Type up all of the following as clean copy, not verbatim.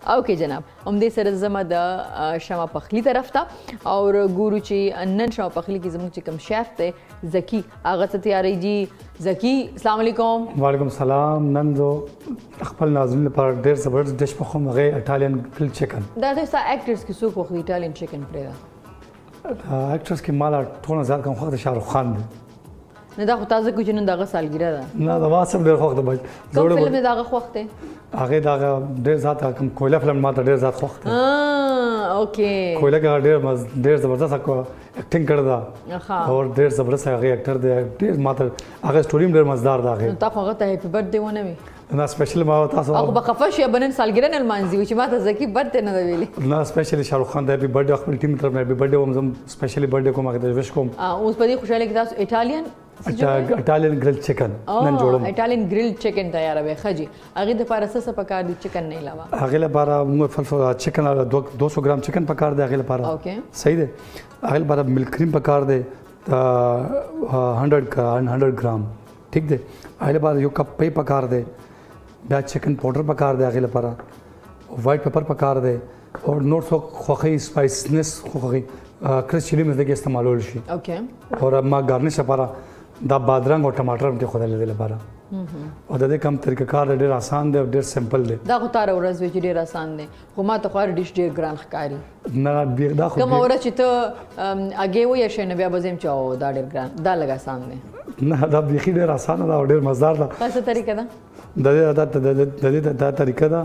اوکې جناب همدې سره زما د شمع پخلي طرف ته او ګورو چې نن شمع پخلي کې زموږ چې کوم شیف دی زکی هغه څه تیاری جي زکی السلام علیکم وعلیکم السلام نن زه خپل ناظرینو لپاره ډېر زبردست ډش پخوم هغه ایټالین ګرل چکن دا د اکټرز کې څوک پخوي ایټالین چکن پرېږده اکټرز کې مالا ټول زیات کوم خوښ د شاهرخ خان دی نه دا خو تازه کوچ نن دغه سالګیره ده نه دا ما سم ډېر خوښ دی کوم فلم دی دغه خوښ دی هغه دا ډېر زیات کوم کویلا فلم ما ته ډېر زیات خوښ دی اوکې کویلا کې ډېر زبردست اکټینګ کړی دا او ډېر زبردست هغه اکټر دی ډېر ما ته هغه سټوري ډېر مزدار ده هغه تا خو هغه ته هپی برث ډے ونه وي نه سپیشل ما تاسو هغه به خفه شي بنن سالګیره نه لمانځي چې ما ته زکی برث ډے نه دی ویلي نه سپیشلی شاهرخ خان د هپی برث ډے خپل ټیم طرف نه هپی برث ډے هم زم سپیشلی برث ډے کوم هغه د وش کوم اوس په دې خوشاله کې تاسو ایټالین ایټالین ګرل چکن نن جوړم ایټالین ګرل چکن تیاروي خجی هغه د لپاره څه پکار دي چکن نه علاوه هغه لپاره موږ فلفل چکن 200 ګرام چکن پکار دی هغه لپاره اوکې صحیح دی هغه لپاره ملک کریم پکار دی 100 ګرام ٹھیک دی هغه لپاره یو کپ پې پکار دی بیا چکن پاوډر پکار دی هغه لپاره وایټ پیپر پکار دی او نور څو خوخي سپایسنس خوخي کرس چلی مرچ کې استعمالول شي اوکې اور ما گارنش لپاره دا بادرنګ او ټماټر هم کې خدای لپاره او د دې کم طریقه کار ډېر آسان دی او ډېر سمپل دی دا خو تار ورځ وی ډېر آسان دی خو ما ته خو ډیش ډېر ګران ښکاری نه دا خو کوم ورځ چې ته اگې وې شنه بیا بزم چاو دا ډېر ګران دا لګا آسان دی نه دا بيخي ډېر آسان ده او ډېر مزدار ده څه طریقه ده دا طریقه ده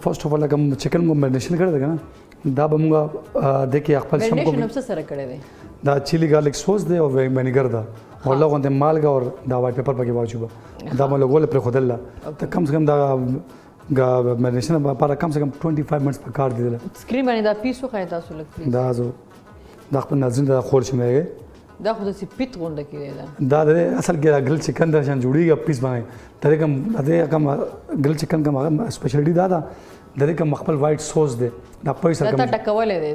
فرست اف اول کوم چکن کو میرینیشن کړی دی کنه دا به موږ د کې خپل شم کو میرینیشن سره کړی دی دا چیلی گارلک سوس دی او وینیګر ده او لغون د مالګه او دا وایټ پیپر پکې واچوبه دا مله ګول پر خدل ته کم سے کم دا میرینیشن لپاره کم سے کم 25 منټس پکار دی سکرین باندې دا پیسو خای تاسو لګ دا زو دا خپل ناظرین دا خور شمهږي دا خو د سپیټ غونډه کې دا د اصل کې ګرل چکن د شان جوړیږي پیس باندې دا کوم ګرل چکن کوم سپیشلټی دا دا د کوم خپل وایټ سوس دی دا پیسه کوم دا ټکولې دی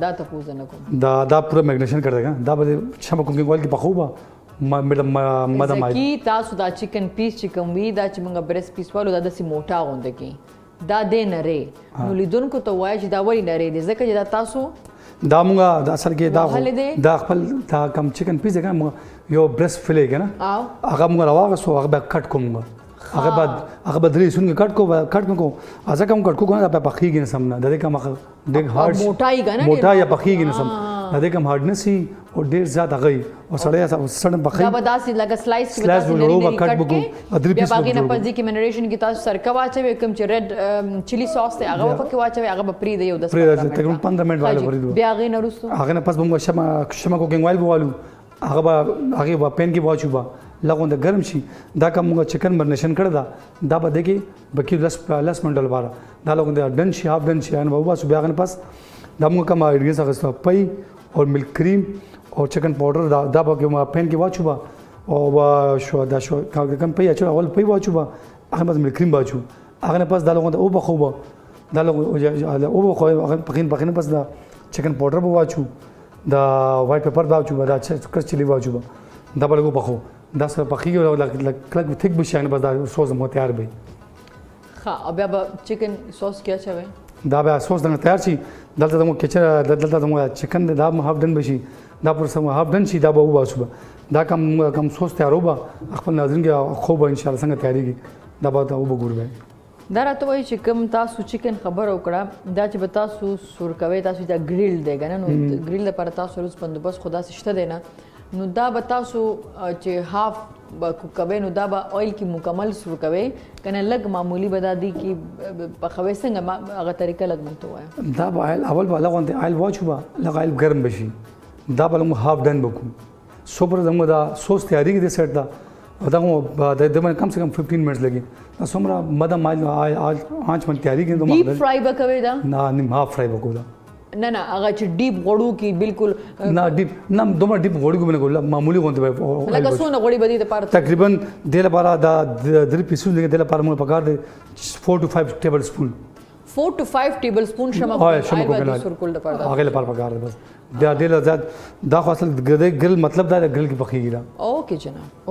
دا ته پوز نه کوم دا پورا میگنیشن کړی دا دا به شمه کوکینګ اول کې پخوبه مدام کی تاسو دا چکن پیس چې کوم وی دا چې موږ بریس پیس والو دا د سی موټا غونډه کې دا د نری نو لیدونکو ته وایي چې دا ولی نری دی ځکه چې دا تاسو دا موږ د اصل کې دا خپل دا کم چکن پیس دی موږ یو بریس فلې کنه هغه موږ راوغسو هغه کټ کوم هغه بدري څنګه کټ کو ازه کوم کټ کو کنه په پخېږي نه سم نه د دې کوم ډېر هارد موټا یا پخېږي نه سم د دې کوم هارډنس او ډېر زیات هغه او سړی سړی پخې دا بداسي لګ سلایس کې تاسو نری کټ بګو ادري پیس باقي نه پځي کې منریشن کې تاسو سرکه واچوي کوم چې ریډ چلی ساس ته هغه پکې واچوي هغه به پری دی یو 10 تقریبا 15 منټ والا ورې بیا هغه نه رسو هغه نه پس موږ شمه کوکینګ وایل بوالو هغه پین کې واچوبا لغون د ګرم شي دا کوم چکن مرینیشن کړی دا به دګي بکی لس منټ لپاره دا لغون د ډن شي هاف ډن شي ان بابا صبح غن پس دا موږ کوم ایډیاز هغه پي او ملک کریم او چکن پاوډر دا به کوم پین کې واچوبا او شو دا شو کوم پي اچو اول پي واچوبا هغه بس ملک کریم واچو هغه پس دا لغون او بخوبا دا لغون او بخو هغه پخین پس دا چکن پاوډر به واچو دا وایټ پیپر واچو دا کرس چلی واچو دا به لګو بخو دا سره پخېږي او کلک تھک به شي نه بس دا سوس مو تیار به ها بیا به چکن سوس کیا چوي دا بیا سوس دنه تیار شي دلته مو کچره دلته مو چکن دا هاف ډن بشي دا پر سم هاف ډن شي دا به واسو دا کم سوس تیاروبه خپل ناظرین کې خو به ان شاء الله څنګه تیاریږي دا به او وګورئ دا راته وایي چې کوم تاسو چکن خبر وکړه دا چې به تاسو سور کوي تاسو دا ګریل دی کنه نو ګریل لپاره تاسو روز بندوبست خدا شته دی نه نو دا به تاسو چې هاف کوکوي نو دا به اویل کې مکمل سور کوي کنه لګ معمولی بدا دي کې پخوي څنګه هغه طریقه لګ مونته وای دا به اول به لغون دی آیل واچوبا لغ آیل ګرم بشي دا به موږ هاف ډن وکړو سوپر زموږ دا سوس تیاری کې سیټ دا دا د دمن کم سے کم 15 منټس لګي دا سمرا مدام آنچ من تیاری کې ډیپ فرای وکوي دا نه نیم هاف فرای وکړو نه هغه چې ډیپ غړو کې بالکل نه ډیپ نه دومره ډیپ غړو کې نه ګول معمولی غونډه به لکه څونه غړي بدی ته پاره تقریبا د لپاره دا درې پیسو لګي د لپاره موږ پکار دي 4 to 5 ټیبل سپون 4 to 5 ټیبل سپون شمه کوکل سرکول د پاره هغه لپاره پکار دي بس دا ډېر زیات دا خو اصل ګرل مطلب دا ګرل کې پخېږي دا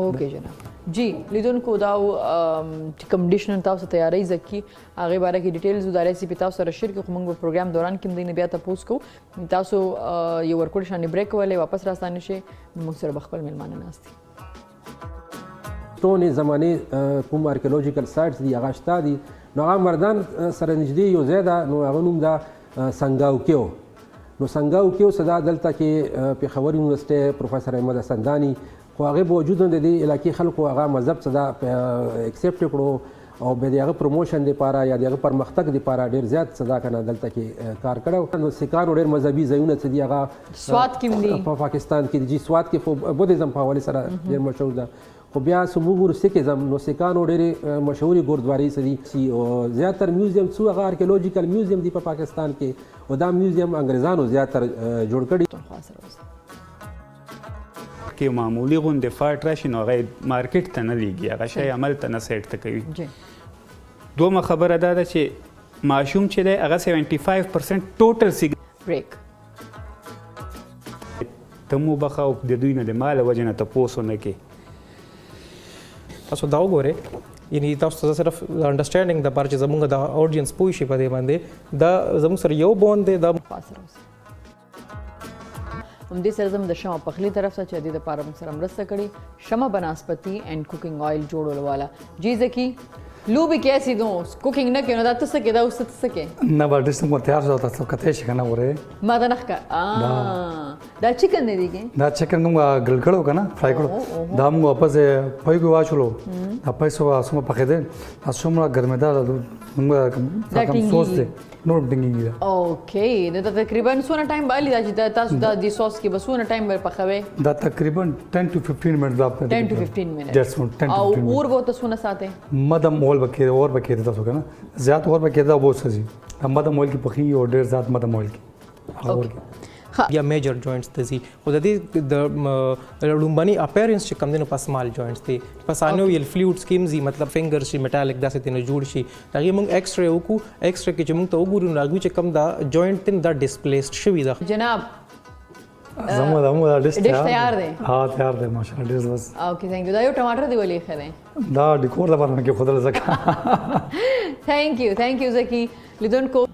اوکے جناب جی لیدونکو دا چې کنډیشنر تاسو تیاری زکی هغه باره کې ډیټیلز د ریسیپي تاسو سره شیر کې موږ په پروګرام دوران کې دینه بیا تاسو کو تاسو یو ورکول شان بریک ولې واپس راستانه شي موږ سره خپل ملمانه ناستي ټول زمانه کوم آرکیولوژیکل سایټس دی هغه شته دي نو هغه مردان سره نږدې یو ځای ده نو هغه نوم ده سنګاوکیو نو سنګاوکیو صدا دلته کې پېښور یونیورسټي پروفیسر احمد سندانی خو هغه باوجود د دې علاقې خلکو هغه مذهب صدا اکسپټ کړو او به دغه پروموشن لپاره یا دغه پرمختګ لپاره ډیر زیات صدا کنه دلته کې کار کړو نو سکانو ډیر مذهبي ځایونه چې دی هغه سواد کې دی په پاکستان کې دی سواد کې بودیزم په حواله سره ډیر مشهور ده خو بیا سموګور سکیزم نو سکانو ډیر مشهوري ګوردواري سدي او زیاتره میوزیم څو هغه آرکیولوژیکل میوزیم دی په پاکستان کې او دا میوزیم انګریزانو زیاتره جوړ کړی کې معمولی غونډه فاټ راشي نو هغه مارکیټ ته نه لیږي هغه شی عمل ته نه سیټ ته کوي دومره خبره دا ده چې ماشوم چې دی هغه 75% ټوټل سیګریټ بریک ته مو بخه او د دوی نه د مال وجه نه تپوس نه کې تاسو دا وګورئ یعنی تاسو ته صرف انډرسټانډینګ د پاره چې زموږ د اودینس پوه شي په دې باندې دا زموږ سره یو بوند دی دا همدې سره زم د شمع پخلی طرف څخه چې د لپاره موږ سره مرسته کړې شمع بناسپتی اینڈ کوکنګ آئل جوړول والا جی زکی لوبي کیسی دو کوکنګ نه کینو دا تاسو کې دا اوس تاسو کې نه باندې څنګه تیار شو تاسو کته شي کنه وره ما دا نه کا دا چکن دی کې دا چکن کوم ګل کړو کنه فرای کړو دا موږ واپس پویګو واچولو دا پیسو سم پخې دي تاسو موږ ګرمدار موږ کوم سوس دي نور ډنګي دا اوکې دا تقریبا سونه ټایم باندې دا چې تاسو دا دی سوس کې بسونه ټایم بر پخوي دا تقریبا 10 to 15 منټ دا 10 to 15 منټ جس 10 to 15 او اور وو تاسو نه ساته مدم اول بکې اور بکې تاسو کنه زیات اور بکې دا بہت سزي مدم اول کې پخې او ډېر زیات مدم اول کې اور یا میجر جوائنټس ته زی خو د دې د لومبني اپیرنس چې کم دنو په سمال جوائنټس ته پسانو یل فلویډ سکیم زی مطلب فنګر شي میټالیک داسې تنه جوړ شي هغه موږ ایکس رے وکړو ایکس رے کې چې موږ ته وګورو راغو چې کم دا جوائنټ تن دا ډیسپلیسډ شوی دا جناب زموږ ډیش تیار دی ها تیار دی ماشاءالله ډیش بس اوکې ثانک یو دا یو ټماټر دی ولې خره دا ډیکور لپاره کې خدای زکه ثانک یو زکی لیدونکو